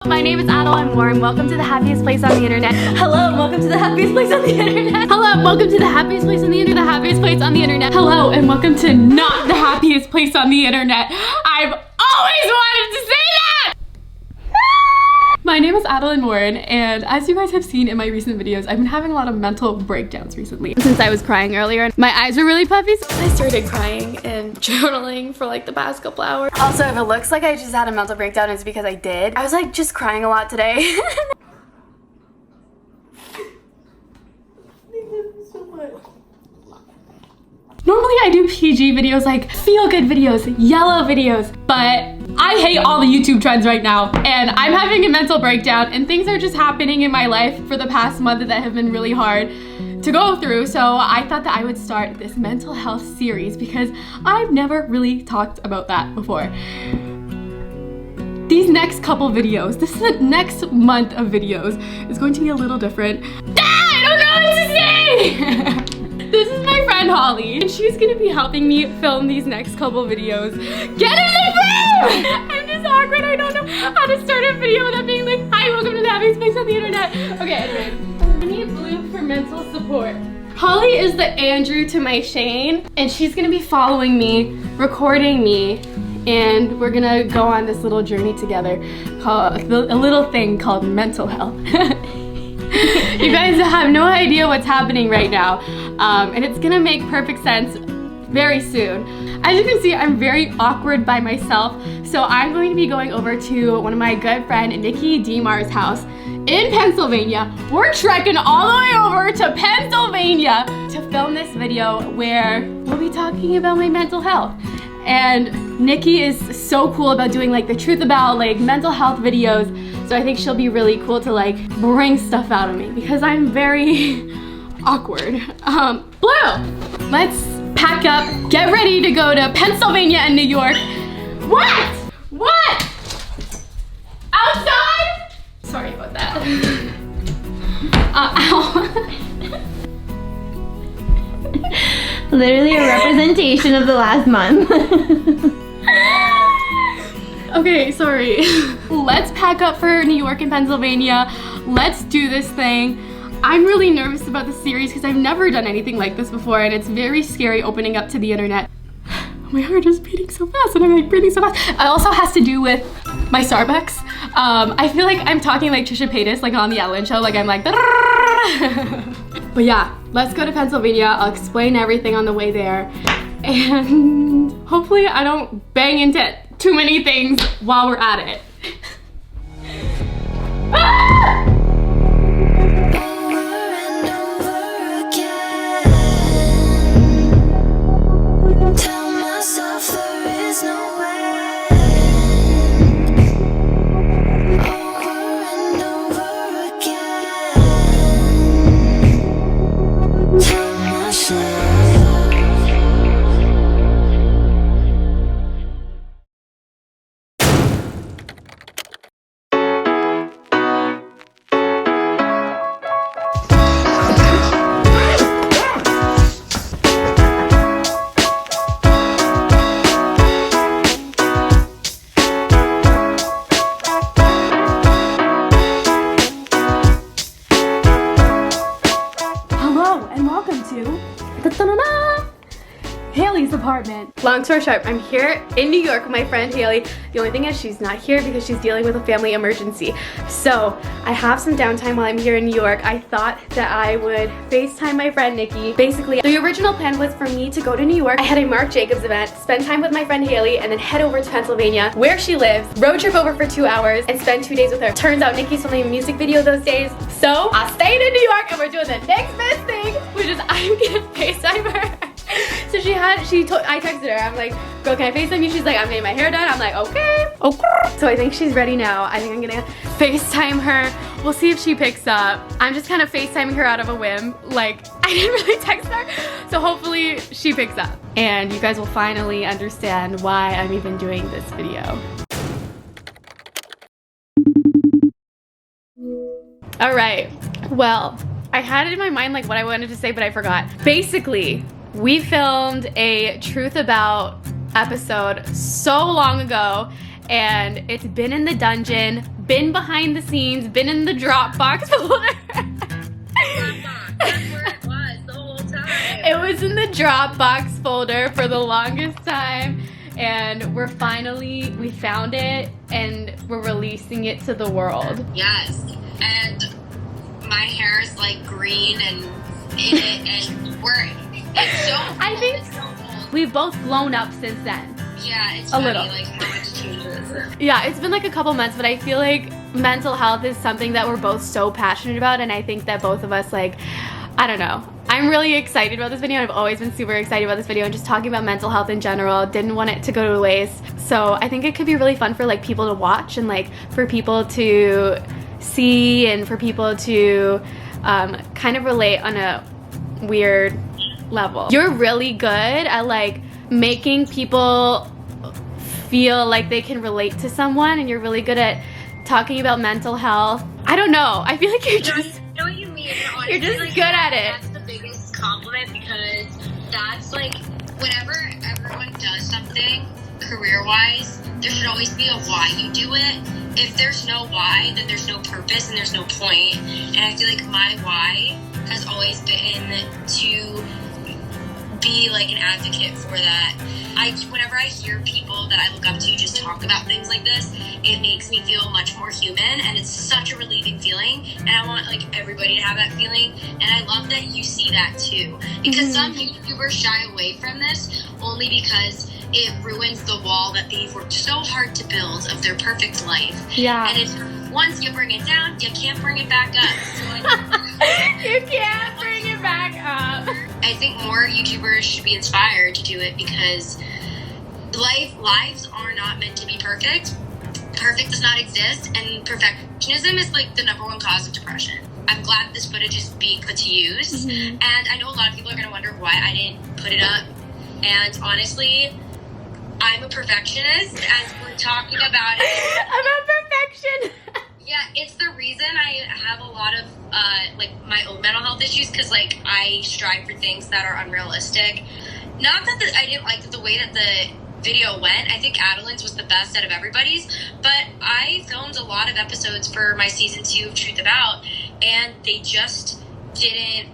My name is Adelaine Morin. Welcome to the happiest place on the internet. Hello, and welcome to the happiest place on the internet. Hello, and welcome to the happiest place on the internet. The happiest place on the internet. Hello, and welcome to not the happiest place on the internet. I've always wanted to say that! My name is Adelaine Morin, and as you guys have seen in my recent videos, I've been having a lot of mental breakdowns recently. Since I was crying earlier, my eyes were really puffy, so I started crying and journaling for like the past couple hours. Also, if it looks like I just had a mental breakdown, it's because I did. I was like just crying a lot today. Normally I do PG videos, like feel-good videos, yellow videos, but I hate all the YouTube trends right now, and I'm having a mental breakdown, and things are just happening in my life for the past month that have been really hard to go through, so I thought that I would start this mental health series because I've never really talked about that before. These next couple videos, this next month of videos is going to be a little different. I don't know what to say! This is my friend Holly, and she's gonna be helping me film these next couple videos. Get in the frame! I'm just awkward, I don't know how to start a video without being like, hi, welcome to the happiest place on the internet. Okay, anyway. I need blue for mental support. Holly is the Andrew to my Shane, and she's gonna be following me, recording me, and we're gonna go on this little journey together, called a little thing called mental health. You guys have no idea what's happening right now, and it's gonna make perfect sense very soon. As you can see, I'm very awkward by myself, so I'm going to be going over to one of my good friend Nikki DeMar's house in Pennsylvania. We're trekking all the way over to Pennsylvania to film this video where we'll be talking about my mental health. And Nikki is so cool about doing like the truth about like mental health videos, so I think she'll be really cool to like bring stuff out of me because I'm very awkward. Blue, let's pack up, get ready to go to Pennsylvania and New York. What? What? Outside? Sorry about that. Ow. Literally a representation of the last month. Okay, sorry. Let's pack up for New York and Pennsylvania. Let's do this thing. I'm really nervous about this series because I've never done anything like this before, and it's very scary opening up to the internet. My heart is beating so fast and I'm like breathing so fast. It also has to do with my Starbucks. I feel like I'm talking like Trisha Paytas, like on the ADELANGEL show, like I'm like But yeah, let's go to Pennsylvania. I'll explain everything on the way there, and hopefully I don't bang into too many things while we're at it. Ah! Haley's apartment. Long story short, I'm here in New York with my friend Haley. The only thing is she's not here because she's dealing with a family emergency. So I have some downtime while I'm here in New York. I thought that I would FaceTime my friend Nikki. Basically, the original plan was for me to go to New York. I had a Marc Jacobs event, spend time with my friend Haley, and then head over to Pennsylvania, where she lives, road trip over for 2 hours, and spend 2 days with her. Turns out Nikki's filming a music video those days. So I stayed in New York and we're doing the next best thing, which is I'm gonna FaceTime her. So I texted her, I'm like, girl, can I FaceTime you? She's like, I'm getting my hair done. I'm like, okay. So I think she's ready now. I think I'm gonna FaceTime her. We'll see if she picks up. I'm just kind of FaceTiming her out of a whim. Like, I didn't really text her. So hopefully she picks up. And you guys will finally understand why I'm even doing this video. All right, well, I had it in my mind like what I wanted to say, but I forgot. Basically, we filmed a Truth About episode so long ago, and it's been in the dungeon, been behind the scenes, been in the Dropbox folder. That's where it was the whole time. It was in the Dropbox folder for the longest time, and we found it, and we're releasing it to the world. Yes, and my hair is like green and in it, and it's so cool. I think it's so cool. we've both grown up since then. Yeah, it's A funny, little. like how much changes. Yeah, it's been like a couple months, but I feel like mental health is something that we're both so passionate about, and I think that both of us, like, I don't know. I'm really excited about this video. I've always been super excited about this video, and just talking about mental health in general. Didn't want it to go to waste. So I think it could be really fun for like people to watch, and like for people to see, and for people to kind of relate on a weird level. You're really good at like making people feel like they can relate to someone, and you're really good at talking about mental health. I don't know. I feel like you're just... I know what you mean. Honestly, You're just like, good at it. That's the biggest compliment, because that's like, whenever everyone does something career-wise, there should always be a why you do it. If there's no why, then there's no purpose and there's no point. And I feel like my why has always been to be like an advocate for that. Whenever I hear people that I look up to just talk about things like this, it makes me feel much more human, and it's such a relieving feeling, and I want like everybody to have that feeling, and I love that you see that too, because some YouTubers shy away from this only because it ruins the wall that they've worked so hard to build of their perfect life. Yeah. And it's, once you bring it down, you can't bring it back up. So You can't bring it back up. I think more YouTubers should be inspired to do it, because lives are not meant to be perfect. Perfect does not exist, and perfectionism is like the #1 cause of depression. I'm glad this footage is being put to use, and I know a lot of people are going to wonder why I didn't put it up, and honestly, I'm a perfectionist, as we're talking about it. I'm a perfection. Yeah, it's the reason I have a lot of like my own mental health issues, because like I strive for things that are unrealistic. Not that I didn't like the way that the video went. I think Adelaine's was the best out of everybody's, but I filmed a lot of episodes for my season 2 of Truth About, and they just didn't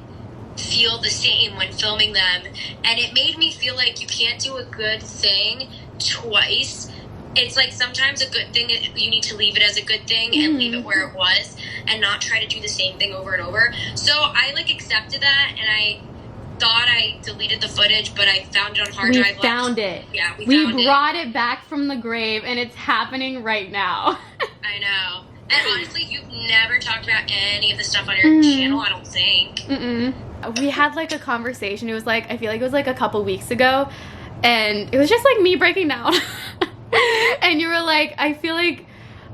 feel the same when filming them, and it made me feel like you can't do a good thing twice. It's like sometimes a good thing, you need to leave it as a good thing and leave it where it was, and not try to do the same thing over and over. So I like accepted that, and I thought I deleted the footage, but I found it on hard drive. We found it. Yeah, we brought it back from the grave, and it's happening right now. I know. And honestly, you've never talked about any of the stuff on your channel, I don't think. We had like a conversation. It was like, I feel like it was like a couple weeks ago, and it was just like me breaking down. And you were like, I feel like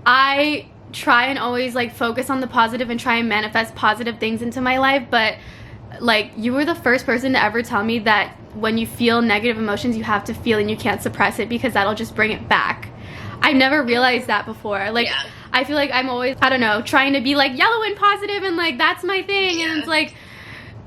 I try and always like focus on the positive and try and manifest positive things into my life, but like you were the first person to ever tell me that when you feel negative emotions, you have to feel, and you can't suppress it, because that'll just bring it back. I never realized that before. Like, yeah. I feel like I'm always, I don't know, trying to be like yellow and positive, and like that's my thing. Yeah. And it's like,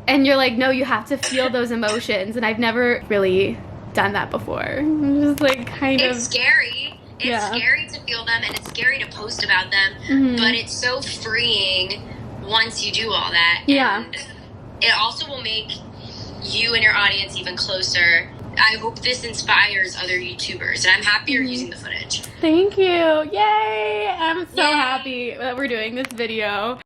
and you're like, no, you have to feel those emotions, and I've never really done that before. I'm just like It's scary. It's scary to feel them, and it's scary to post about them, but it's so freeing once you do all that. Yeah. And it also will make you and your audience even closer. I hope this inspires other YouTubers, and I'm happy you're using the footage. Thank you. Yay! I'm so happy that we're doing this video.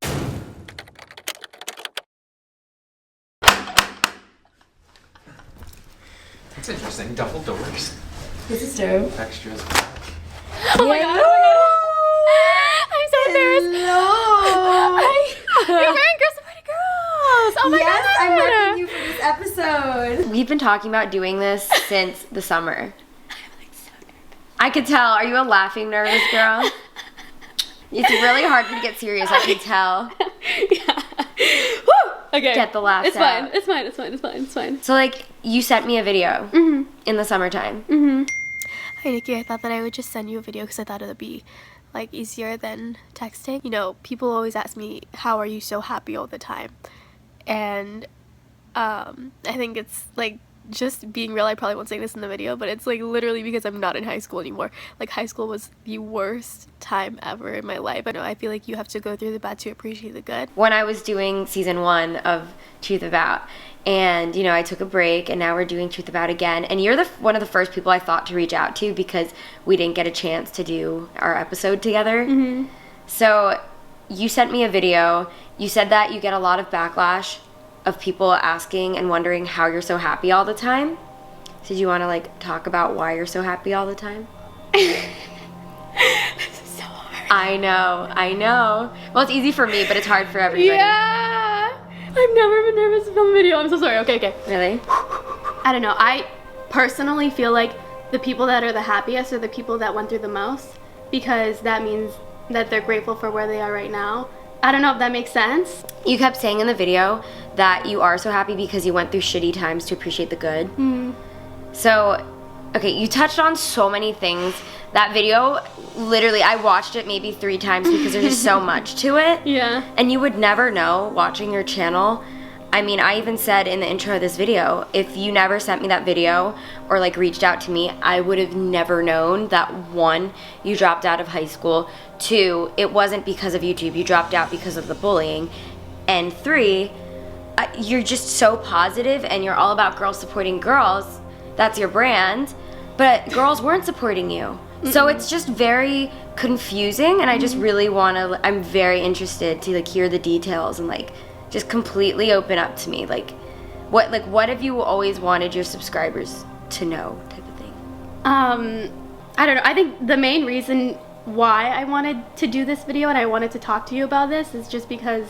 That's interesting. Double doors. This is dope. Extras. Oh my god. I'm so embarrassed. Hello. You're wearing Girls Supporting Girls. Oh my Yes, god. I'm repping you for this episode. We've been talking about doing this since the summer. I could tell. Are you a laughing nervous girl? It's really hard for you to get serious, I can tell. Yeah. Woo! Okay. Get the laughs It's fine. out. It's fine. It's fine. It's fine. It's fine. So, like, you sent me a video in the summertime. Hi Nikki, I thought that I would just send you a video because I thought it would be like easier than texting. You know, people always ask me, how are you so happy all the time? And I think it's like just being real, I probably won't say this in the video, but it's like literally because I'm not in high school anymore. Like high school was the worst time ever in my life. I know, I feel like you have to go through the bad to appreciate the good. When I was doing season 1 of Truth About, and you know, I took a break and now we're doing Truth About again, and you're one of the first people I thought to reach out to because we didn't get a chance to do our episode together. So you sent me a video. You said that you get a lot of backlash of people asking and wondering how you're so happy all the time. So do you want to like talk about why you're so happy all the time? This is so hard. I know. Well, it's easy for me, but it's hard for everybody. Yeah. I've never been nervous to film a video. I'm so sorry. Okay. Really? I don't know. I personally feel like the people that are the happiest are the people that went through the most, because that means that they're grateful for where they are right now. I don't know if that makes sense. You kept saying in the video that you are so happy because you went through shitty times to appreciate the good. So, okay, you touched on so many things. That video, literally, I watched it maybe 3 times because there's just so much to it. Yeah. And you would never know watching your channel. I mean, I even said in the intro of this video, if you never sent me that video or like reached out to me, I would have never known that 1, you dropped out of high school, 2, it wasn't because of YouTube, you dropped out because of the bullying, and 3, you're just so positive and you're all about girls supporting girls. That's your brand, but girls weren't supporting you. So it's just very confusing, and I just really I'm very interested to like hear the details and like just completely open up to me. Like what have you always wanted your subscribers to know, type of thing? I don't know. I think the main reason why I wanted to do this video and I wanted to talk to you about this is just because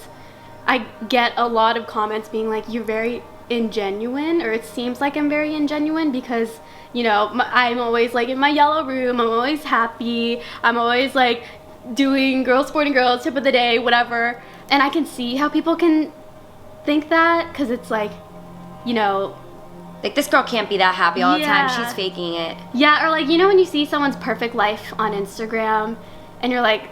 I get a lot of comments being like, you're very ingenuine, or it seems like I'm very ingenuine because, you know, I'm always like in my yellow room, I'm always happy, I'm always like doing girls supporting girls, tip of the day, whatever. And I can see how people can think that, because it's like, you know, like, this girl can't be that happy all the time, Yeah. she's faking it. Yeah, or like, you know when you see someone's perfect life on Instagram and you're like,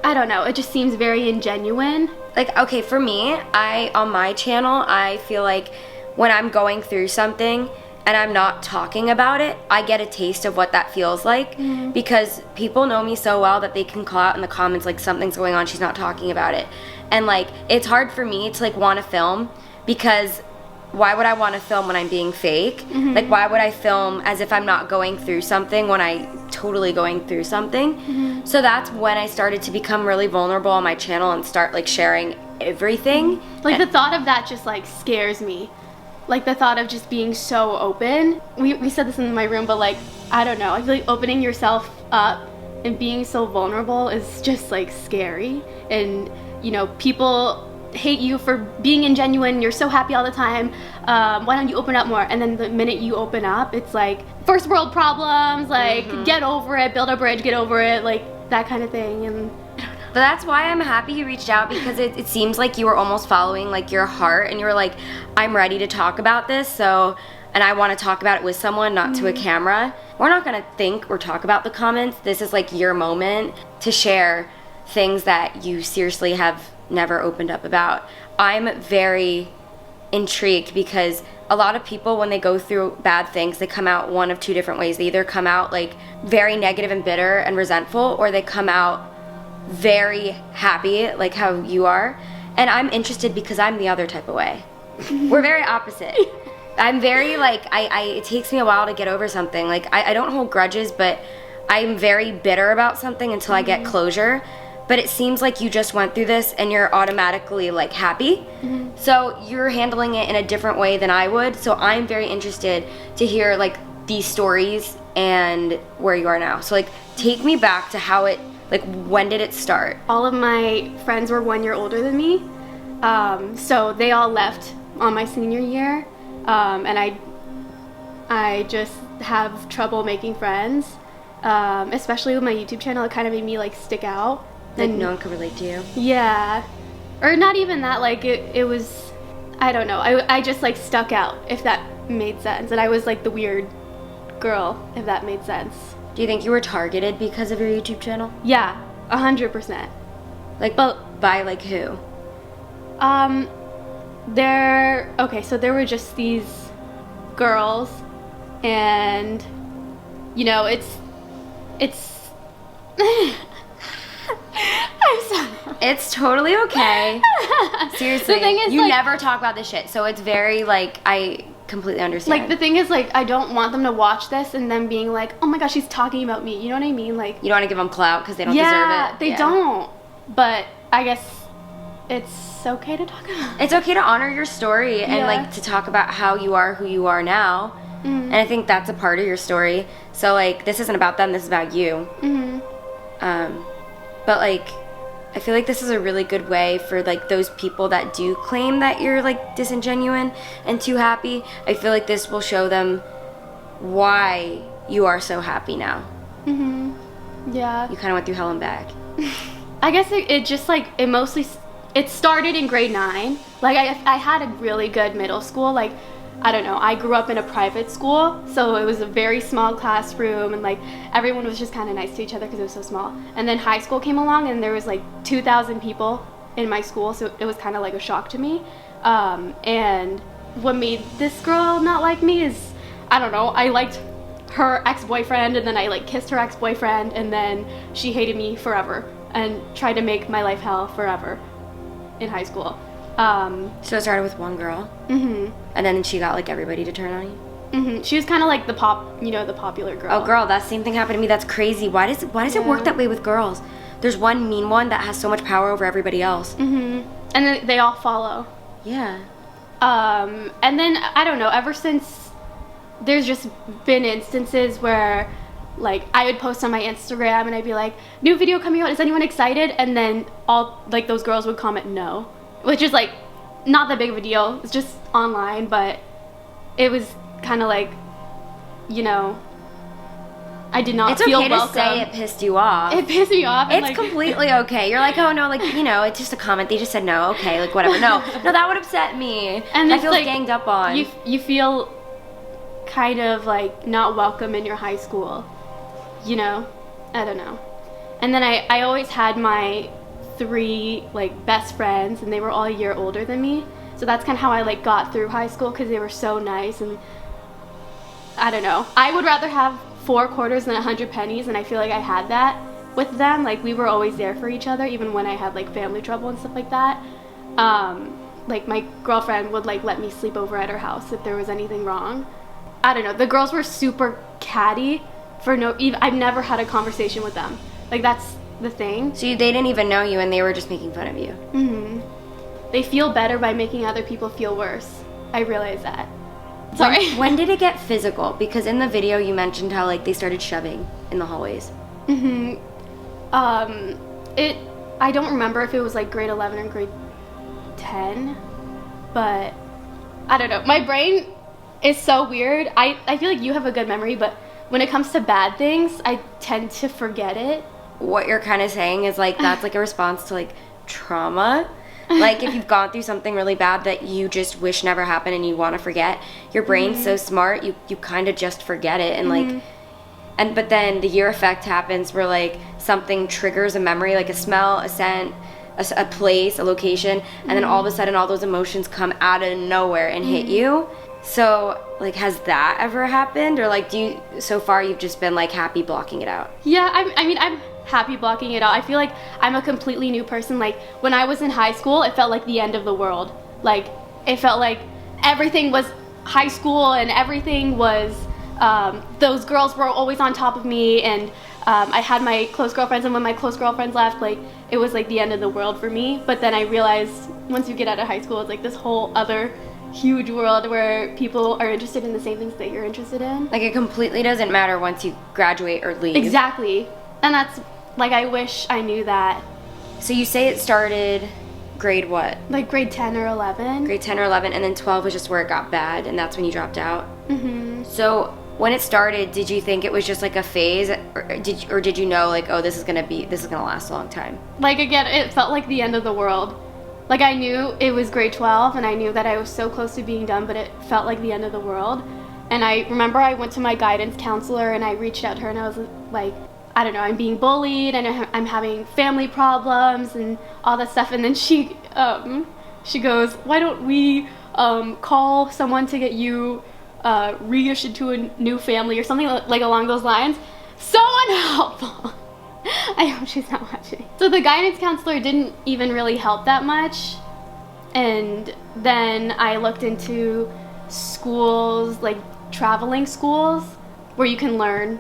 I don't know, it just seems very ingenuine. Like, okay, for me, on my channel, I feel like when I'm going through something and I'm not talking about it, I get a taste of what that feels like, because people know me so well that they can call out in the comments like, something's going on, she's not talking about it. And like, it's hard for me to like want to film, because why would I want to film when I'm being fake? Like, why would I film as if I'm not going through something when I'm totally going through something? So that's when I started to become really vulnerable on my channel and start like sharing everything. Like, the thought of that just like scares me. Like, the thought of just being so open. We said this in my room, but like, I don't know, I feel like opening yourself up and being so vulnerable is just like scary. And you know, people hate you for being ingenuine, you're so happy all the time, why don't you open up more? And then the minute you open up, it's like first world problems, like get over it, build a bridge, get over it, like that kind of thing. And But that's why I'm happy you reached out, because it seems like you were almost following like your heart, and you were like, I'm ready to talk about this, so, and I want to talk about it with someone, not to a camera. We're not gonna think or talk about the comments. This is like your moment to share things that you seriously have never opened up about. I'm very intrigued because a lot of people, when they go through bad things, they come out one of 2 different ways. They either come out like very negative and bitter and resentful, or they come out very happy, like how you are. And I'm interested because I'm the other type of way. We're very opposite. I'm very like, it takes me a while to get over something. Like, I don't hold grudges, but I'm very bitter about something until I get closure. But it seems like you just went through this and you're automatically like happy. So you're handling it in a different way than I would. So I'm very interested to hear like these stories and where you are now. So like, take me back to how it, like, when did it start? all of my friends were 1 year older than me, so they all left on my senior year, and I just have trouble making friends, especially with my YouTube channel. It kind of made me like stick out. Like, no one could relate to you? Yeah, or not even that, like it was, I don't know, I just like stuck out, if that made sense, and I was like the weird girl, if that made sense. Do you think you were targeted because of your YouTube channel? Yeah, 100%. Like, by like who? So there were just these girls, and you know, it's I'm sorry. It's totally okay. Seriously, The thing is, you like, never talk about this shit, so it's very like, I completely understand. like, the thing is, like, I don't want them to watch this and then being like, oh my gosh, she's talking about me, you know what I mean? Like, you don't want to give them clout because they don't yeah, deserve it. They don't, but I guess it's okay to talk about it. It's okay to honor your story and Yeah. like to talk about how you are who you are now. Mm-hmm. And I think that's a part of your story. So like, this isn't about them, this is about you. Mm-hmm. But like, I feel like this is a really good way for like those people that do claim that you're like disingenuine and too happy. I feel like this will show them why you are so happy now. Mm-hmm. Yeah. You kind of went through hell and back. I guess it just like, it started in grade 9. Like I had a really good middle school. Like, I don't know, I grew up in a private school, so it was a very small classroom, and like everyone was just kind of nice to each other because it was so small. And then high school came along, and there was like 2,000 people in my school, so it was kind of like a shock to me. And what made this girl not like me is, I don't know, I liked her ex-boyfriend, and then I like kissed her ex-boyfriend, and then she hated me forever and tried to make my life hell forever in high school. So it started with one girl, Mm-hmm. and then she got like everybody to turn on you. Mm-hmm. She was kind of like the popular girl. Oh, girl, that same thing happened to me. That's crazy. Why does it work that way with girls? There's one mean one that has so much power over everybody else. Mm-hmm. And then they all follow. Yeah. And then I don't know. Ever since, there's just been instances where, like, I would post on my Instagram and I'd be like, "New video coming out. Is anyone excited?" And then all like those girls would comment no, which is like not that big of a deal. It's just online, but it was kind of like, you know, I did not feel welcome. It's okay to say it pissed you off. It pissed me off. It's like, completely okay. You're like, oh no, like, you know, it's just a comment. They just said no. Okay, like whatever. No, that would upset me. And I it's feel like, ganged up on. You feel kind of like not welcome in your high school, you know? I don't know. And then I always had my 3 like best friends, and they were all a year older than me, so that's kind of how I like got through high school, because they were so nice. And I don't know, I would rather have 4 quarters than 100 pennies, and I feel like I had that with them. Like, we were always there for each other, even when I had like family trouble and stuff like that. Like, my girlfriend would like let me sleep over at her house if there was anything wrong. I don't know, the girls were super catty for I've never had a conversation with them. Like, that's the thing. So they didn't even know you, and they were just making fun of you. Mm-hmm. They feel better by making other people feel worse. I realize that. Sorry. When did it get physical? Because in the video you mentioned how like they started shoving in the hallways. Mm-hmm. I don't remember if it was like grade 11 or grade 10, but I don't know. My brain is so weird. I feel like you have a good memory, but when it comes to bad things, I tend to forget it. What you're kind of saying is like that's like a response to like trauma. Like, if you've gone through something really bad that you just wish never happened and you want to forget, your brain's so smart, you kind of just forget it. And like, but then the year effect happens where like something triggers a memory, like a smell, a scent, a place, a location, and then all of a sudden all those emotions come out of nowhere and hit you. So like, has that ever happened? Or like, so far you've just been like happy blocking it out? Yeah, I'm happy blocking it out. I feel like I'm a completely new person. Like, when I was in high school, it felt like the end of the world. Like, it felt like everything was high school, and everything was, those girls were always on top of me, and I had my close girlfriends, and when my close girlfriends left, like, it was like the end of the world for me. But then I realized once you get out of high school, it's like this whole other huge world where people are interested in the same things that you're interested in. Like, it completely doesn't matter once you graduate or leave. Exactly. And that's, like, I wish I knew that. So you say it started grade what? Like grade 10 or 11. Grade 10 or 11, and then 12 was just where it got bad, and that's when you dropped out? Mm-hmm. So when it started, did you think it was just like a phase, or did you know like, oh, this is gonna last a long time? Like, again, it felt like the end of the world. Like, I knew it was grade 12, and I knew that I was so close to being done, but it felt like the end of the world. And I remember I went to my guidance counselor, and I reached out to her, and I was like, I don't know, I'm being bullied, and I'm having family problems and all that stuff. And then she goes, why don't we call someone to get you reissued to a new family or something like along those lines. So unhelpful. I hope she's not watching. So the guidance counselor didn't even really help that much. And then I looked into schools, like traveling schools, where you can learn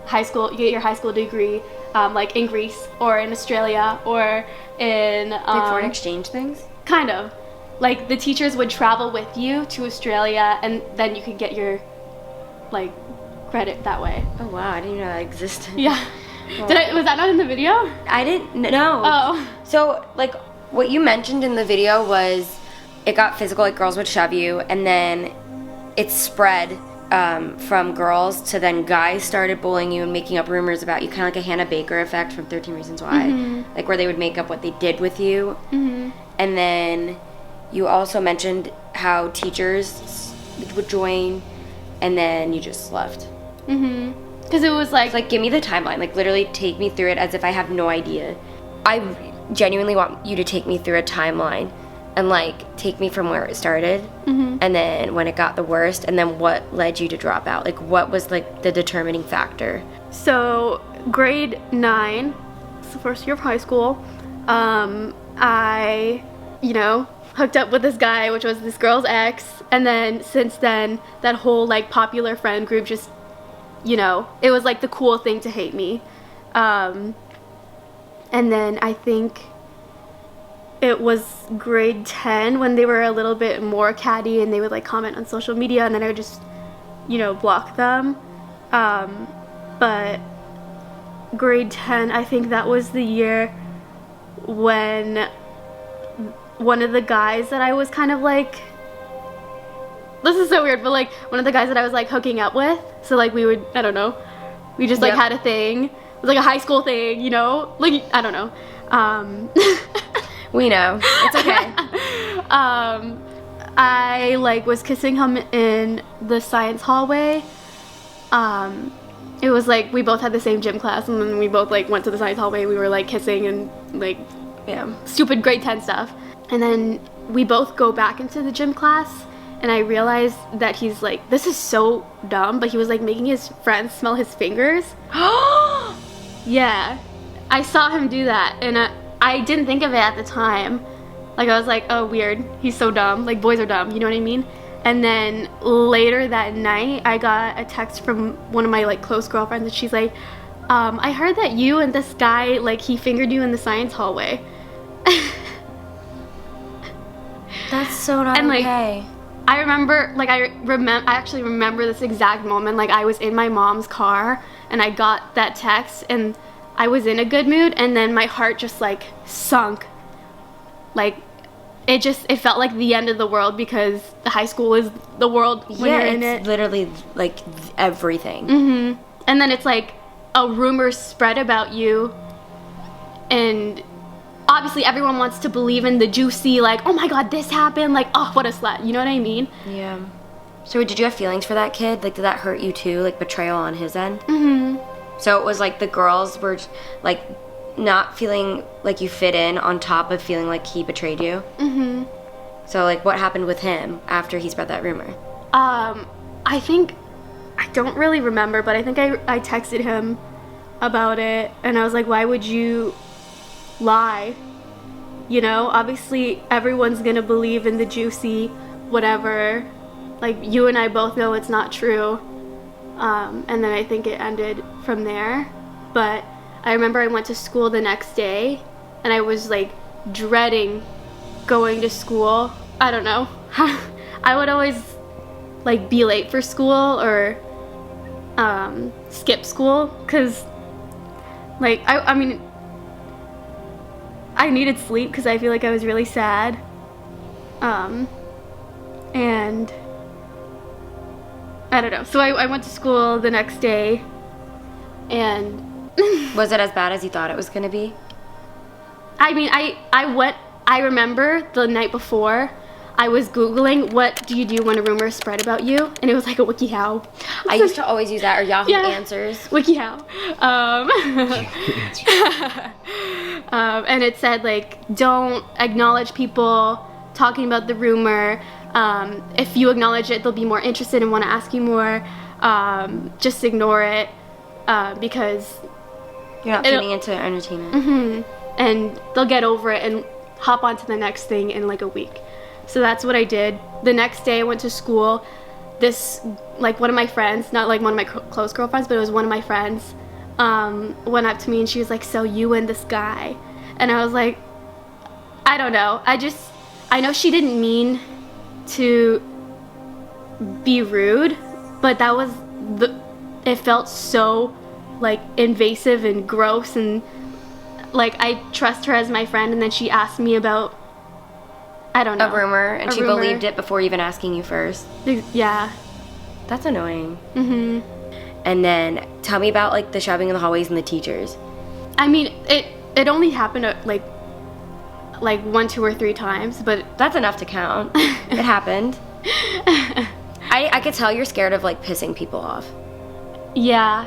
high school, you get your high school degree, like in Greece or in Australia or in... like foreign exchange things? Kind of. Like the teachers would travel with you to Australia and then you could get your, like, credit that way. Oh wow, I didn't even know that existed. Yeah. Well, Was that not in the video? I didn't know. Oh. So, like, what you mentioned in the video was it got physical, like girls would shove you, and then it spread from girls to then guys started bullying you and making up rumors about you, kind of like a Hannah Baker effect from 13 Reasons Why, like where they would make up what they did with you. And then you also mentioned how teachers would join, and then you just left. Because it was like, give me the timeline, like literally take me through it as if I have no idea. I genuinely want you to take me through a timeline and like take me from where it started and then when it got the worst and then what led you to drop out. Like what was like the determining factor? So grade 9, it's the first year of high school, I, you know, hooked up with this guy, which was this girl's ex, and then since then that whole like popular friend group just, you know, it was like the cool thing to hate me. And then I think it was grade 10 when they were a little bit more catty and they would like comment on social media and then I would just, you know, block them. But grade 10, I think that was the year when one of the guys that I was kind of like, this is so weird, but like one of the guys that I was like hooking up with, so like we would, I don't know, we just like had a thing. It was like a high school thing, you know, like I don't know. We know, it's okay. I like was kissing him in the science hallway. It was like we both had the same gym class and then we both like went to the science hallway. We were like kissing and like, yeah, stupid grade 10 stuff. And then we both go back into the gym class and I realized that he's like, this is so dumb, but he was like making his friends smell his fingers. Yeah, I saw him do that and I didn't think of it at the time. Like I was like, oh weird, he's so dumb, like boys are dumb, you know what I mean? And then later that night I got a text from one of my like close girlfriends and she's like, I heard that you and this guy, like he fingered you in the science hallway. That's so not and, like, okay. I remember, like I actually remember this exact moment. Like I was in my mom's car and I got that text and I was in a good mood and then my heart just like sunk. Like it felt like the end of the world because the high school is the world when you're in it. It's literally like everything. And then it's like a rumor spread about you and obviously everyone wants to believe in the juicy, like, oh my god, this happened, like, oh, what a slut, you know what I mean? Yeah. So did you have feelings for that kid? Like, did that hurt you too? Like, betrayal on his end? So it was like the girls were, like, not feeling like you fit in on top of feeling like he betrayed you? So, like, what happened with him after he spread that rumor? I think, I don't really remember, but I think I texted him about it, and I was like, why would you lie? You know, obviously everyone's gonna believe in the juicy whatever, like you and I both know it's not true. And then I think it ended from there. But I remember I went to school the next day and I was like dreading going to school. I don't know. I would always like be late for school or skip school because like I mean I needed sleep because I feel like I was really sad. And I don't know. So I went to school the next day and Was it as bad as you thought it was gonna be? I mean, I remember the night before I was Googling what do you do when a rumor is spread about you, and it was like a WikiHow. I used to always use that, or Yahoo Answers. WikiHow. And it said like, don't acknowledge people talking about the rumor. If you acknowledge it, they'll be more interested and want to ask you more. Just ignore it because You're not tuning into entertainment. and they'll get over it and hop on to the next thing in like a week. So that's what I did. The next day I went to school. This, like, one of my friends, not like one of my close girlfriends, but it was one of my friends, went up to me and she was like, so you and this guy. And I was like, I don't know. I know she didn't mean to be rude, but that was it felt so like invasive and gross, and like I trust her as my friend, and then she asked me about, I don't know, A rumor, and a she rumor. believed it before even asking you first. Yeah. That's annoying. And then tell me about like the shoving in the hallways and the teachers. I mean, it only happened like 1, 2, or 3 times, but That's enough to count. It happened. I could tell you're scared of like pissing people off. yeah,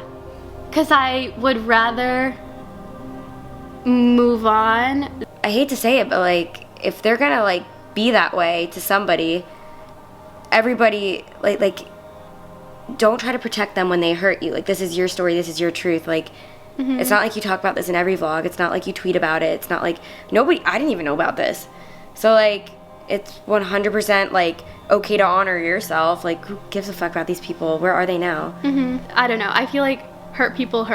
because I would rather move on. I hate to say it, but like if they're gonna like be that way to somebody, everybody like don't try to protect them when they hurt you. Like, this is your story, this is your truth. Like, it's not like you talk about this in every vlog. It's not like you tweet about it. It's not like I didn't even know about this. So like, it's 100% like okay to honor yourself. Like, who gives a fuck about these people? Where are they now? I don't know. I feel like hurt people.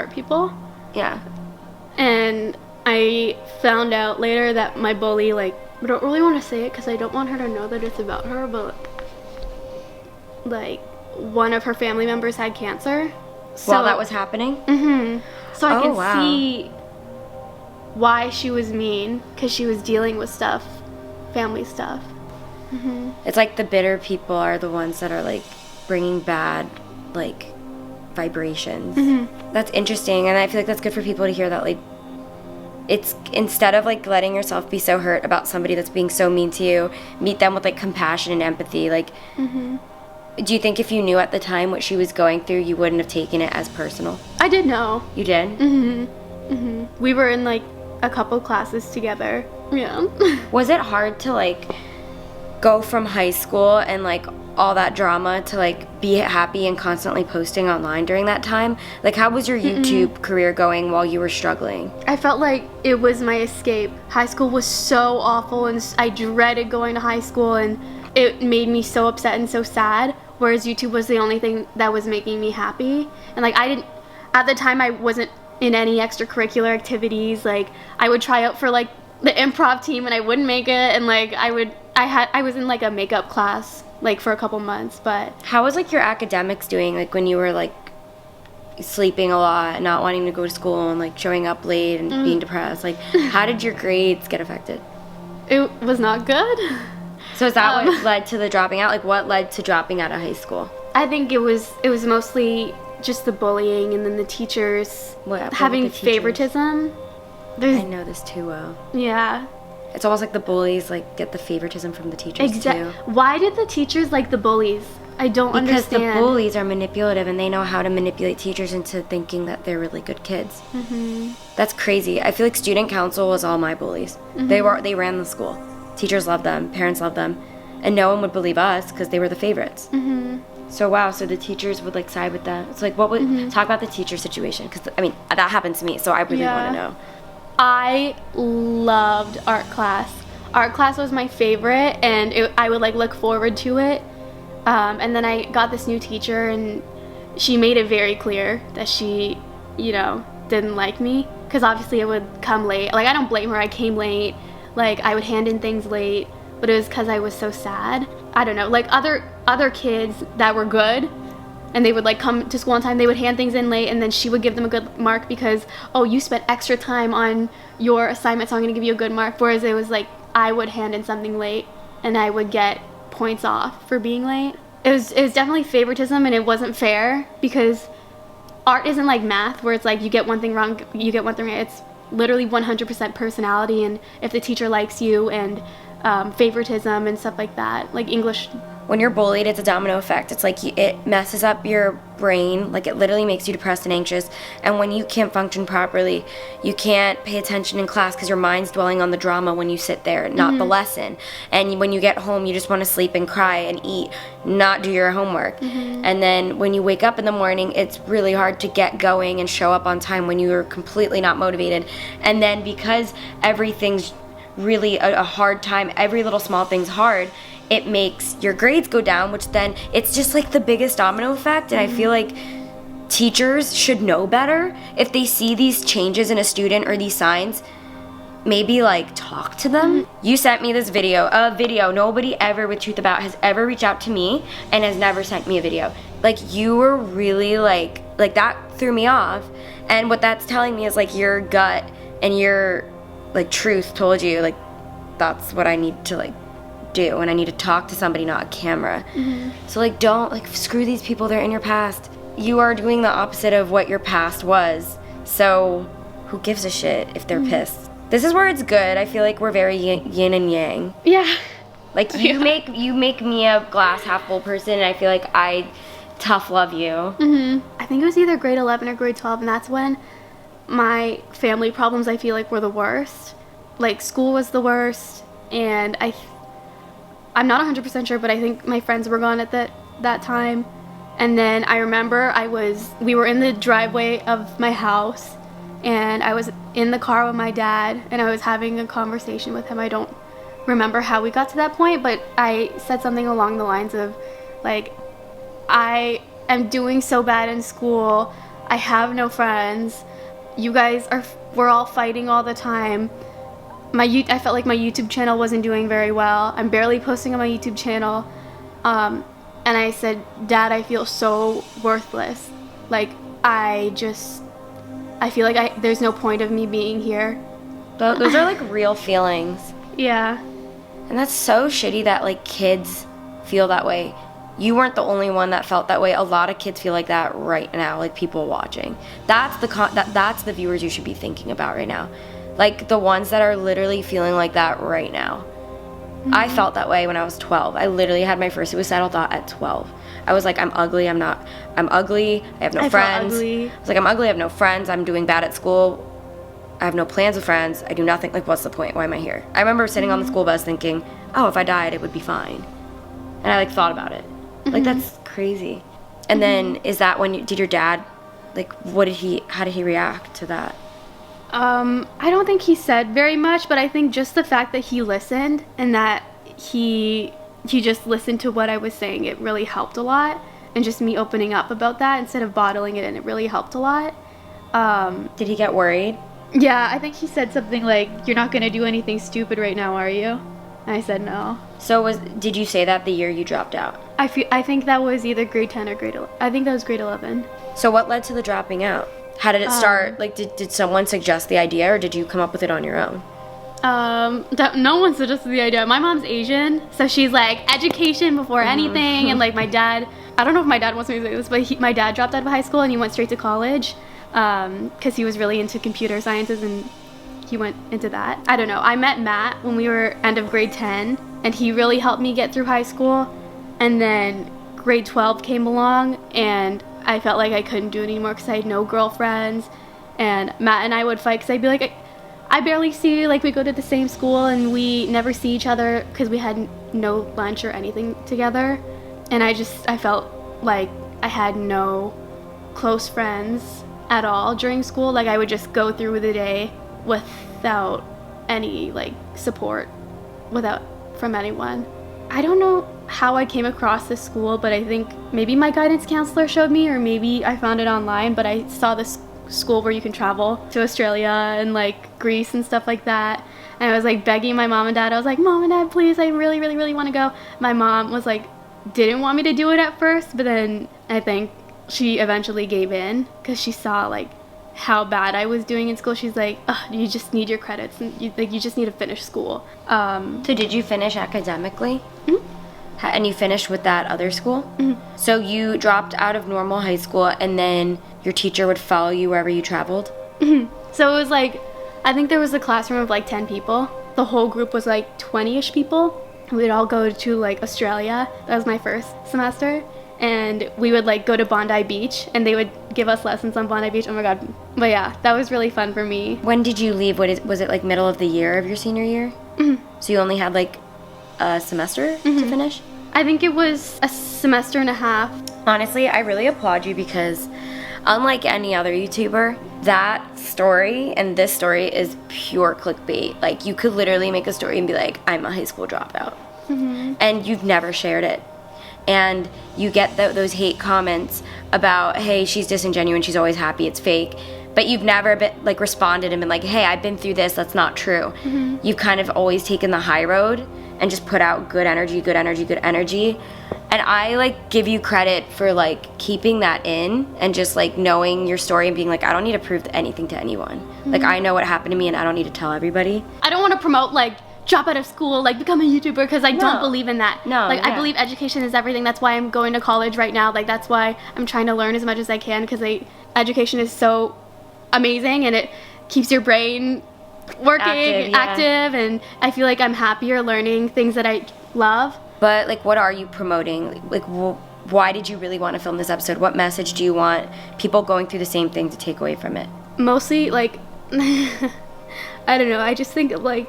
Yeah. And I found out later that my bully, like, I don't really want to say it because I don't want her to know that it's about her, but like, one of her family members had cancer. While that was happening? So I can wow. see why she was mean, because she was dealing with stuff, family stuff. It's like the bitter people are the ones that are like bringing bad like vibrations. That's interesting, and I feel like that's good for people to hear that. Like, it's instead of like letting yourself be so hurt about somebody that's being so mean to you, meet them with like compassion and empathy. Like, do you think if you knew at the time what she was going through, you wouldn't have taken it as personal? I did know. You did? We were in like a couple classes together. Yeah. Was it hard to like go from high school and like all that drama to like be happy and constantly posting online during that time? Like, how was your YouTube career going while you were struggling? I felt like it was my escape. High school was so awful, and I dreaded going to high school, and it made me so upset and so sad, whereas YouTube was the only thing that was making me happy. And like, at the time I wasn't in any extracurricular activities. Like, I would try out for like the improv team and I wouldn't make it, and like I was in like a makeup class like for a couple months. But How was like your academics doing, like when you were like sleeping a lot, not wanting to go to school, and like showing up late and being depressed? Like, how did your grades get affected? it was not good. So is that what led to the dropping out? Like, what led to dropping out of high school? I think it was mostly just the bullying, and then the teachers What having with the teachers? favoritism. I know this too well. Yeah. It's almost like the bullies like get the favoritism from the teachers too. Why did the teachers like the bullies? I don't Because understand. the bullies are manipulative, and they know how to manipulate teachers into thinking that they're really good kids. That's crazy. I feel like student council was all my bullies. They ran the school. Teachers loved them, parents loved them, and no one would believe us because they were the favorites. So wow, so the teachers would like side with them. It's like, what would talk about the teacher situation? Because I mean, that happened to me, so I really want to know. I loved art class. Art class was my favorite, and I would like look forward to it. And then I got this new teacher, and she made it very clear that she, didn't like me, because obviously I would come late. Like, I don't blame her. I came late. Like, I would hand in things late, but it was because I was so sad. I don't know. Like, other kids that were good, and they would like come to school on time, they would hand things in late, and then she would give them a good mark because, oh, you spent extra time on your assignment, so I'm going to give you a good mark. Whereas it was like, I would hand in something late, and I would get points off for being late. It was definitely favoritism, and it wasn't fair, because art isn't like math where it's like you get one thing wrong, you get one thing right. It's literally 100% personality, and if the teacher likes you, and favoritism and stuff like that. Like English when you're bullied, it's a domino effect. It's like it messes up your brain. Like, it literally makes you depressed and anxious. And when you can't function properly, you can't pay attention in class because your mind's dwelling on the drama when you sit there, not the lesson. And when you get home, you just want to sleep and cry and eat, not do your homework. And then when you wake up in the morning, it's really hard to get going and show up on time when you're completely not motivated. And then because everything's really a hard time, every little small thing's hard, it makes your grades go down, which then it's just like the biggest domino effect. And I feel like teachers should know better. If they see these changes in a student or these signs, maybe like talk to them. You sent me this a video nobody ever with Truth About has ever reached out to me and has never sent me a video. Like, you were really like that threw me off. And what that's telling me is like your gut and your like truth told you like that's what I need to like do, and I need to talk to somebody, not a camera. So like, don't like screw these people, they're in your past. You are doing the opposite of what your past was, so who gives a shit if they're pissed? This is where it's good. I feel like we're very yin and yang. Yeah. Like, you make me a glass half full person, and I feel like I tough love you. I think it was either grade 11 or grade 12, and that's when my family problems, I feel like, were the worst. Like, school was the worst, and I'm not 100% sure, but I think my friends were gone at that time. And then I remember we were in the driveway of my house, and I was in the car with my dad, and I was having a conversation with him. I don't remember how we got to that point, but I said something along the lines of, like, I am doing so bad in school, I have no friends, we're all fighting all the time. I felt like my YouTube channel wasn't doing very well. I'm barely posting on my YouTube channel. And I said, Dad, I feel so worthless. Like, I feel like there's no point of me being here. Those are like real feelings. Yeah. And that's so shitty that like kids feel that way. You weren't the only one that felt that way. A lot of kids feel like that right now, like people watching. That's the viewers you should be thinking about right now. Like, the ones that are literally feeling like that right now. I felt that way when I was 12. I literally had my first suicidal thought at 12. I was like, I'm ugly, I'm ugly, I have no friends. I was like, I'm ugly, I have no friends, I'm doing bad at school, I have no plans with friends, I do nothing, like, what's the point, why am I here? I remember sitting on the school bus thinking, oh, if I died, it would be fine. And I, like, thought about it. Like, that's crazy. And then, is that when did your dad, like, how did he react to that? I don't think he said very much, but I think just the fact that he listened and that he just listened to what I was saying, it really helped a lot. And just me opening up about that instead of bottling it in, it really helped a lot. Did he get worried? Yeah, I think he said something like, you're not going to do anything stupid right now, are you? And I said no. So did you say that the year you dropped out? I think that was either grade 10 or grade 11. I think that was grade 11. So what led to the dropping out? How did it start? Like, did someone suggest the idea, or did you come up with it on your own? No one suggested the idea. My mom's Asian, so she's like, education before anything. And like, my dad, I don't know if my dad wants me to say this, but my dad dropped out of high school and he went straight to college because he was really into computer sciences and he went into that. I don't know. I met Matt when we were end of grade 10, and he really helped me get through high school. And then grade 12 came along, and I felt like I couldn't do it anymore because I had no girlfriends. And Matt and I would fight because I'd be like, I barely see you. Like, we go to the same school and we never see each other because we had no lunch or anything together. And I felt like I had no close friends at all during school. Like, I would just go through the day without any like support from anyone. I don't know how I came across this school, but I think maybe my guidance counselor showed me, or maybe I found it online, but I saw this school where you can travel to Australia and like Greece and stuff like that. And I was like begging my mom and dad. I was like, Mom and Dad, please, I really, really, really want to go. My mom was like, didn't want me to do it at first, but then I think she eventually gave in because she saw like how bad I was doing in school. She's like, you just need your credits, and you just need to finish school. So did you finish academically? And you finished with that other school? So you dropped out of normal high school, and then your teacher would follow you wherever you traveled? So it was like, I think there was a classroom of like 10 people. The whole group was like 20-ish people. we would all go to like Australia. That was my first semester. And we would like go to Bondi Beach and they would give us lessons on Bondi Beach. Oh my god. But yeah, that was really fun for me. When did you leave? Was it like middle of the year of your senior year? Mm-hmm. So you only had like a semester to finish? I think it was a semester and a half. Honestly, I really applaud you because unlike any other YouTuber, that story and this story is pure clickbait. Like you could literally make a story and be like, I'm a high school dropout. And you've never shared it. And you get those hate comments about, hey, she's disingenuous, she's always happy, it's fake. But you've never like responded and been like, hey, I've been through this, that's not true. You've kind of always taken the high road and just put out good energy, good energy, good energy. And I like give you credit for like keeping that in and just like knowing your story and being like, I don't need to prove anything to anyone. Like I know what happened to me and I don't need to tell everybody. I don't want to promote like drop out of school, like become a YouTuber, because I don't believe in that. No, like yeah. I believe education is everything. That's why I'm going to college right now. Like that's why I'm trying to learn as much as I can, because education is so amazing and it keeps your brain working, active, and I feel like I'm happier learning things that I love. But like, what are you promoting? Like, why did you really want to film this episode? What message do you want people going through the same thing to take away from it? Mostly like, I don't know, I just think of like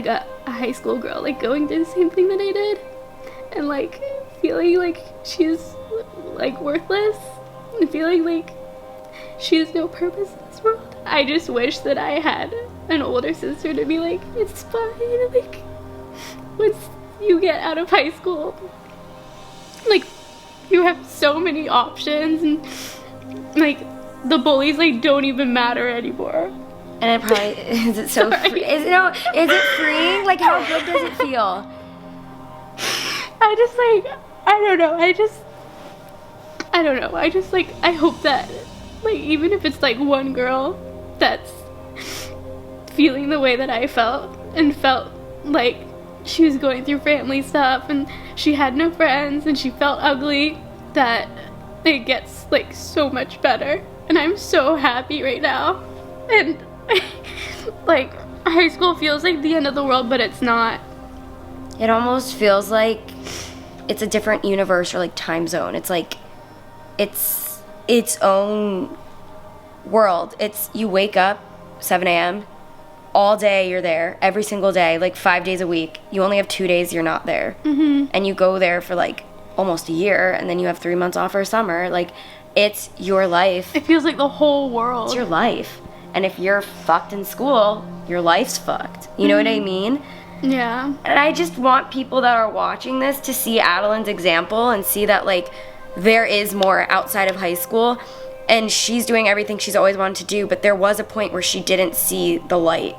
a high school girl like going through the same thing that I did and like feeling like she's like worthless and feeling like she has no purpose in this world. I just wish that I had an older sister to be like, it's fine, like once you get out of high school, like you have so many options and like the bullies like don't even matter anymore. And it probably is it so free? Is it freeing? Like how good does it feel? I just like I don't know. I just like I hope that like even if it's like one girl that's feeling the way that I felt and felt like she was going through family stuff and she had no friends and she felt ugly, that it gets like so much better. And I'm so happy right now. And like high school feels like the end of the world, but it's not. It almost feels like it's a different universe or like time zone. It's like it's its own world. It's you wake up 7 a.m. all day, you're there every single day, like 5 days a week. You only have 2 days you're not there, and you go there for like almost a year, and then you have 3 months off for summer. Like it's your life. It feels like the whole world. It's your life. And if you're fucked in school, your life's fucked. You know what I mean? Yeah. And I just want people that are watching this to see Adelaine's example and see that like there is more outside of high school, and she's doing everything she's always wanted to do, but there was a point where she didn't see the light.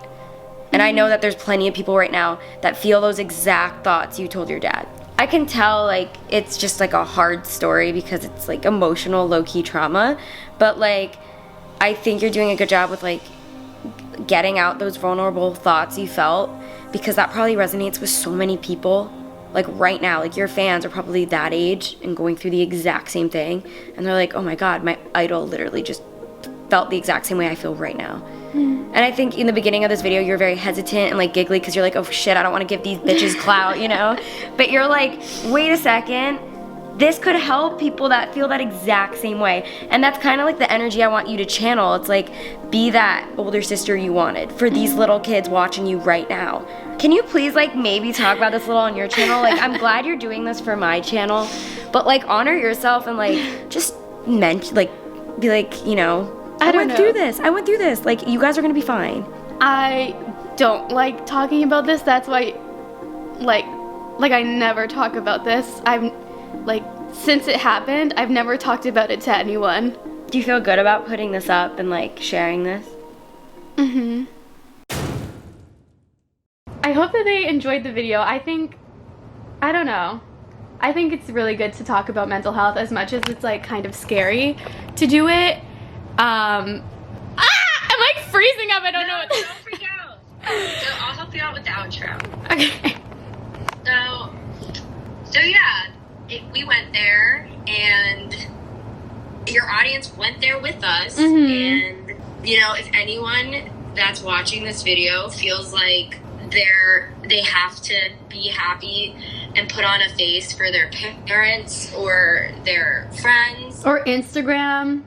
And I know that there's plenty of people right now that feel those exact thoughts you told your dad. I can tell like it's just like a hard story because it's like emotional, low-key trauma, but like I think you're doing a good job with like getting out those vulnerable thoughts you felt, because that probably resonates with so many people like right now. Like your fans are probably that age and going through the exact same thing, and they're like, oh my god, my idol literally just felt the exact same way I feel right now. And I think in the beginning of this video you're very hesitant and like giggly because you're like, oh shit, I don't want to give these bitches clout, you know? But you're like, wait a second, this could help people that feel that exact same way. And that's kind of like the energy I want you to channel. It's like, be that older sister you wanted for these little kids watching you right now. Can you please like maybe talk about this a little on your channel? Like I'm glad you're doing this for my channel, but like honor yourself and like just be like, you know, I went through this. I went through this. Like you guys are gonna be fine. I don't like talking about this. That's why like I never talk about this. I'm like, since it happened, I've never talked about it to anyone. Do you feel good about putting this up and like sharing this? I hope that they enjoyed the video. I don't know. I think it's really good to talk about mental health as much as it's like kind of scary to do it. I'm like freezing up. I don't know what to Don't freak out. So I'll help you out with the outro. Okay. So yeah, we went there, and your audience went there with us. And you know, if anyone that's watching this video feels like they have to be happy and put on a face for their parents or their friends or Instagram.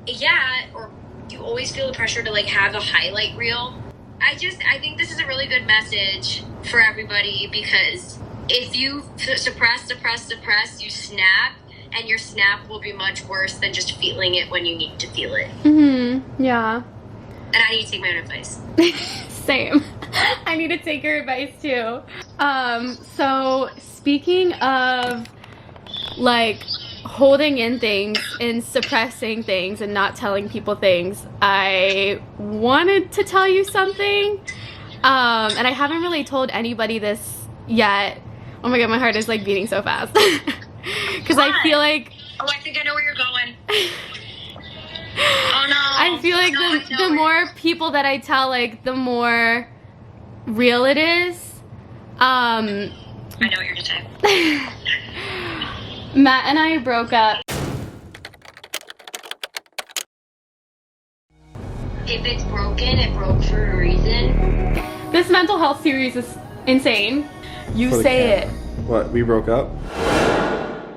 Yeah, or you always feel the pressure to like have a highlight reel. I think this is a really good message for everybody, because if you suppress, you snap, and your snap will be much worse than just feeling it when you need to feel it. Yeah. And I need to take my own advice. Same. I need to take your advice too. So speaking of like holding in things and suppressing things and not telling people things, I wanted to tell you something. And I haven't really told anybody this yet. Oh my god, my heart is like beating so fast. Because I feel like... Oh, I think I know where you're going. Oh no. I feel like the more people that I tell, like, the more real it is. I know what you're gonna say. Matt and I broke up. If it's broken, it broke for a reason. This mental health series is insane. You say it. What, we broke up?